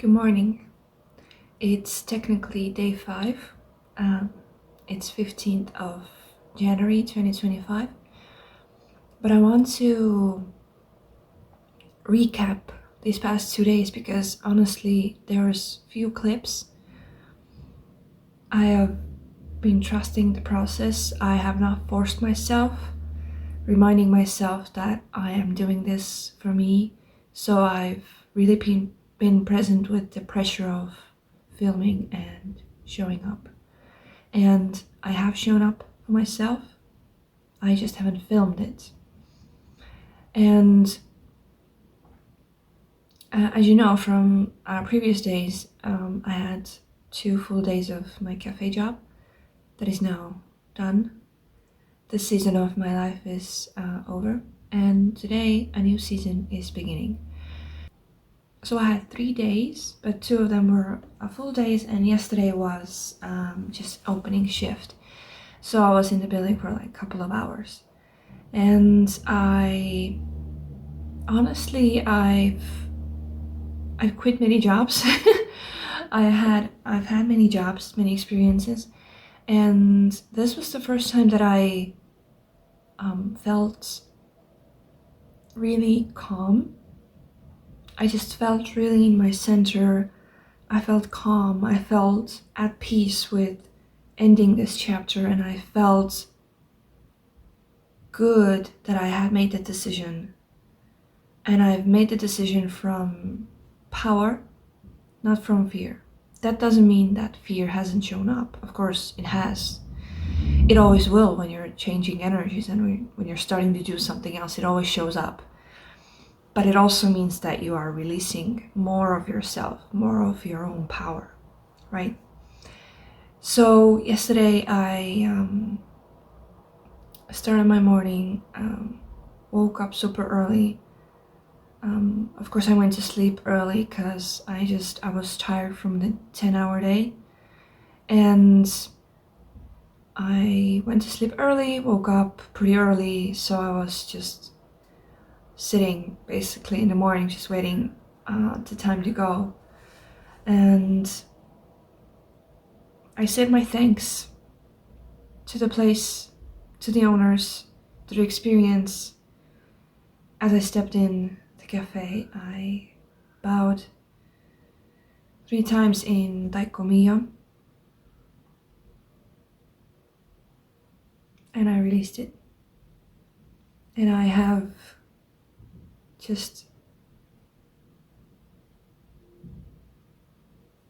Good morning. It's technically day 5. It's 15th of January 2025. But I want to recap these past 2 days because honestly, there's few clips. I have been trusting the process. I have not forced myself, reminding myself that I am doing this for me. So I've really been present with the pressure of filming and showing up. And I have shown up for myself. I just haven't filmed it. And as you know from previous days, I had 2 full days of my cafe job that is now done. This season of my life is over, and today a new season is beginning. So I had 3 days, but 2 of them were full days, and yesterday was just opening shift. So I was in the building for like a couple of hours. And I've quit many jobs. I've had many jobs, many experiences, and this was the first time that I felt really calm. I just felt really in my center. I felt calm. I felt at peace with ending this chapter, and I felt good that I had made that decision. And I've made the decision from power, not from fear. That doesn't mean that fear hasn't shown up. Of course, it has. It always will when you're changing energies and when you're starting to do something else, it always shows up. But it also means that you are releasing more of yourself, more of your own power, right? So yesterday I started my morning, woke up super early. Of course I went to sleep early because I was tired from the 10-hour day, and I went to sleep early, woke up pretty early, so I was just sitting basically in the morning just waiting the time to go. And I said my thanks to the place, to the owners, to the experience. As I stepped in the cafe, I bowed 3 times in Taikomiya, and I released it. And I have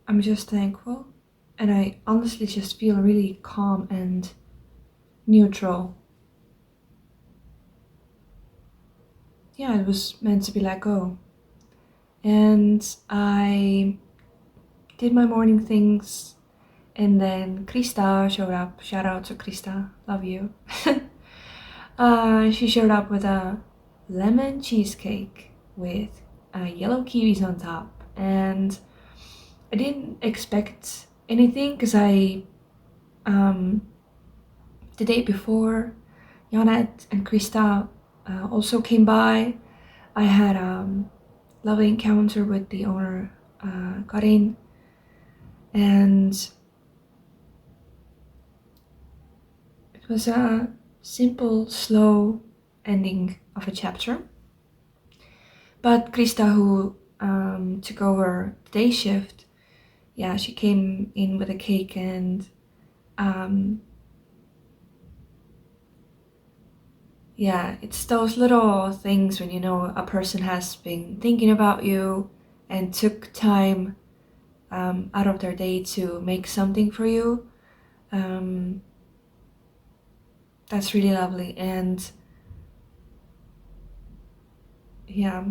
I'm just thankful, and I honestly just feel really calm and neutral. Yeah, it was meant to be let go. And I did my morning things, and then Krista showed up. Shout out to Krista, love you. She showed up with a lemon cheesecake with yellow kiwis on top, and I didn't expect anything because the day before, Janet and Krista also came by. I had a lovely encounter with the owner, Karin, and it was a simple, slow ending of a chapter. But Krista, who took over the day shift, yeah, she came in with a cake, and yeah, it's those little things when you know a person has been thinking about you and took time out of their day to make something for you. That's really lovely. And yeah,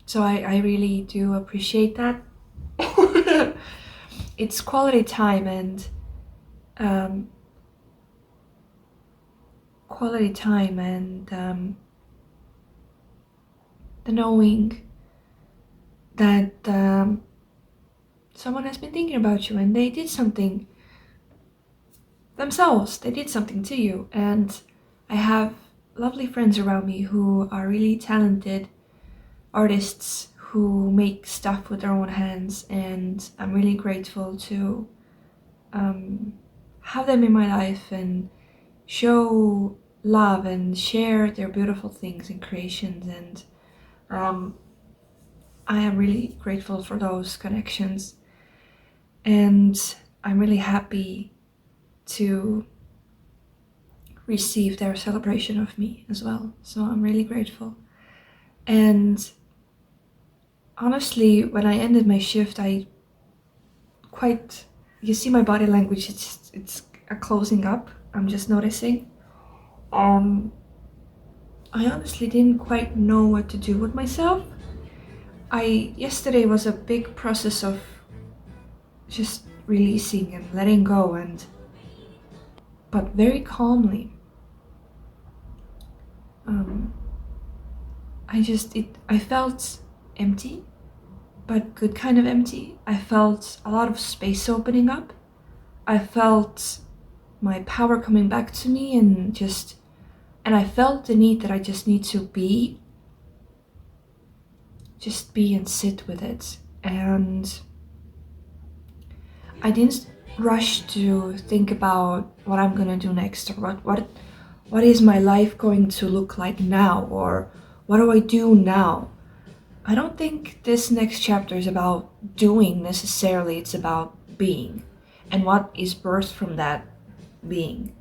so I really do appreciate that. It's quality time, and the knowing that someone has been thinking about you and they did something themselves, they did something to you. And I have lovely friends around me who are really talented artists who make stuff with their own hands, and I'm really grateful to have them in my life and show love and share their beautiful things and creations. And I am really grateful for those connections, and I'm really happy to receive their celebration of me as well. So I'm really grateful. And honestly, when I ended my shift, you see my body language, it's a closing up. I'm just noticing. I honestly didn't quite know what to do with myself. Yesterday was a big process of just releasing and letting go, but very calmly. I felt empty, but good kind of empty. I felt a lot of space opening up. I felt my power coming back to me, and I felt the need that I just need to just be and sit with it. And I didn't rush to think about what I'm gonna do next, or what is my life going to look like now, or what do I do now. I don't think this next chapter is about doing necessarily, it's about being and what is birthed from that being.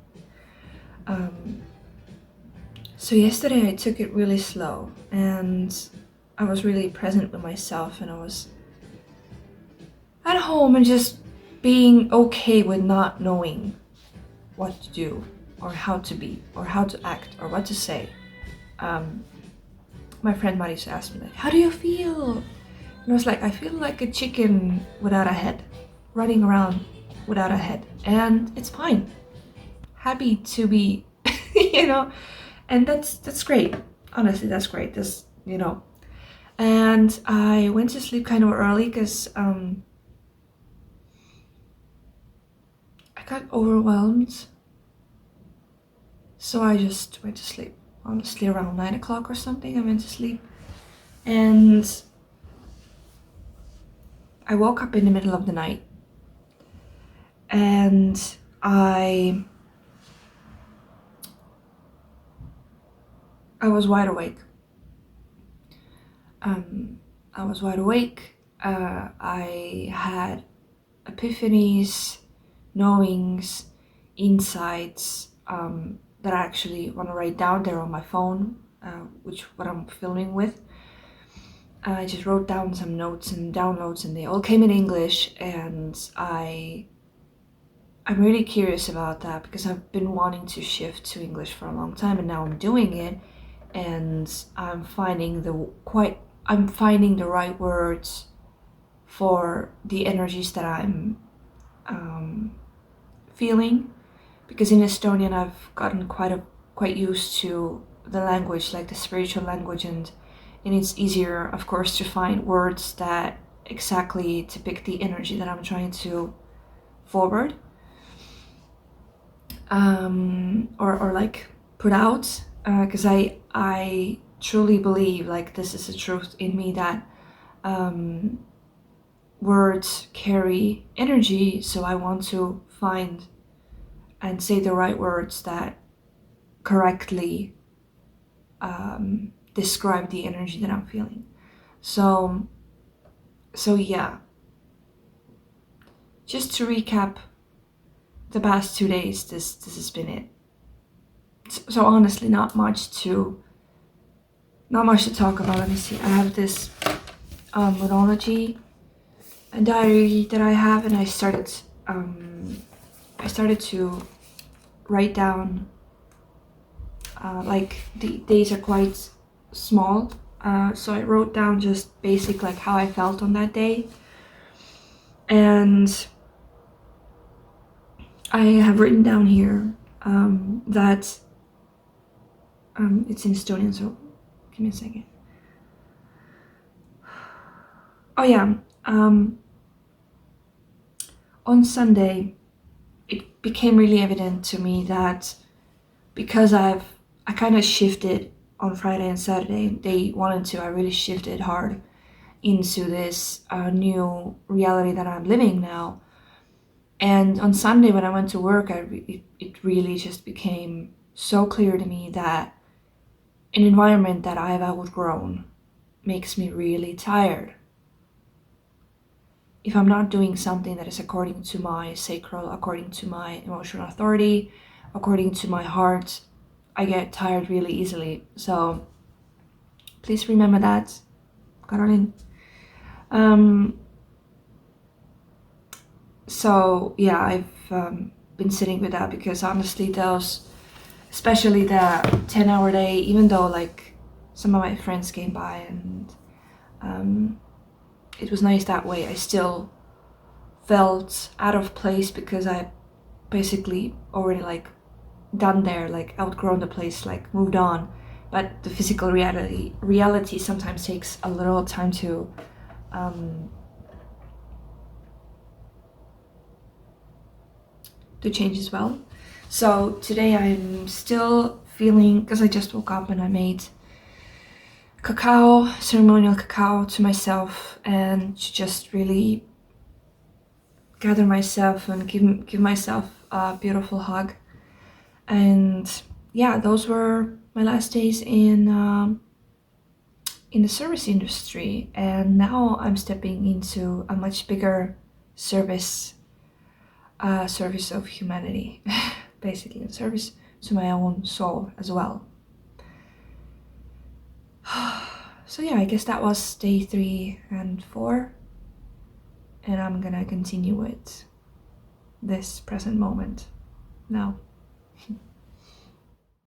So yesterday I took it really slow, and I was really present with myself, and I was at home and just being okay with not knowing what to do or how to be or how to act or what to say. My friend Maris asked me, like, how do you feel? And I was like, I feel like a chicken without a head, running around without a head, and it's fine. Happy to be, and that's great. Honestly, that's great. And I went to sleep kind of early because I got overwhelmed. So I just went to sleep. Honestly, around 9 o'clock or something, I went to sleep. And I woke up in the middle of the night. And I was wide awake. I was wide awake. I had epiphanies, knowings, insights that I actually want to write down there on my phone, which what I'm filming with. I just wrote down some notes and downloads, and they all came in English, and I'm really curious about that because I've been wanting to shift to English for a long time, and now I'm doing it, and I'm finding the right words for the energies that I'm feeling, because in Estonian I've gotten quite used to the language, like the spiritual language, and it's easier, of course, to find words that exactly depict the energy that I'm trying to forward, or like put out, because I truly believe, like, this is a truth in me, that words carry energy, so I want to find and say the right words that correctly describe the energy that I'm feeling. So yeah, just to recap the past 2 days, this has been it. So honestly, not much to talk about. Let me see, I have this monology diary that I have, and I started to write down, like, the days are quite small, so I wrote down just basic, like, how I felt on that day, and I have written down here that it's in Estonian, so give me a second. Oh yeah, on Sunday it became really evident to me that because I've I kind of shifted on Friday and Saturday. Day 1 and 2, I really shifted hard into this new reality that I'm living now. And on Sunday, when I went to work, it really just became so clear to me that an environment that I have outgrown makes me really tired. If I'm not doing something that is according to my sacral, according to my emotional authority, according to my heart, I get tired really easily. So please remember that, Caroline. Um, so yeah, I've been sitting with that because honestly, those, especially the 10-hour day, even though like some of my friends came by and it was nice that way, I still felt out of place because I basically already like done there, like outgrown the place, like moved on. But the physical reality sometimes takes a little time um, to change as well. So today I'm still feeling, because I just woke up and I made cacao, ceremonial cacao to myself, and to just really gather myself and give myself a beautiful hug. And yeah, those were my last days in the service industry, and now I'm stepping into a much bigger service, service of humanity, basically, a service to my own soul as well. So yeah, I guess that was day 3 and 4, and I'm gonna continue with this present moment now.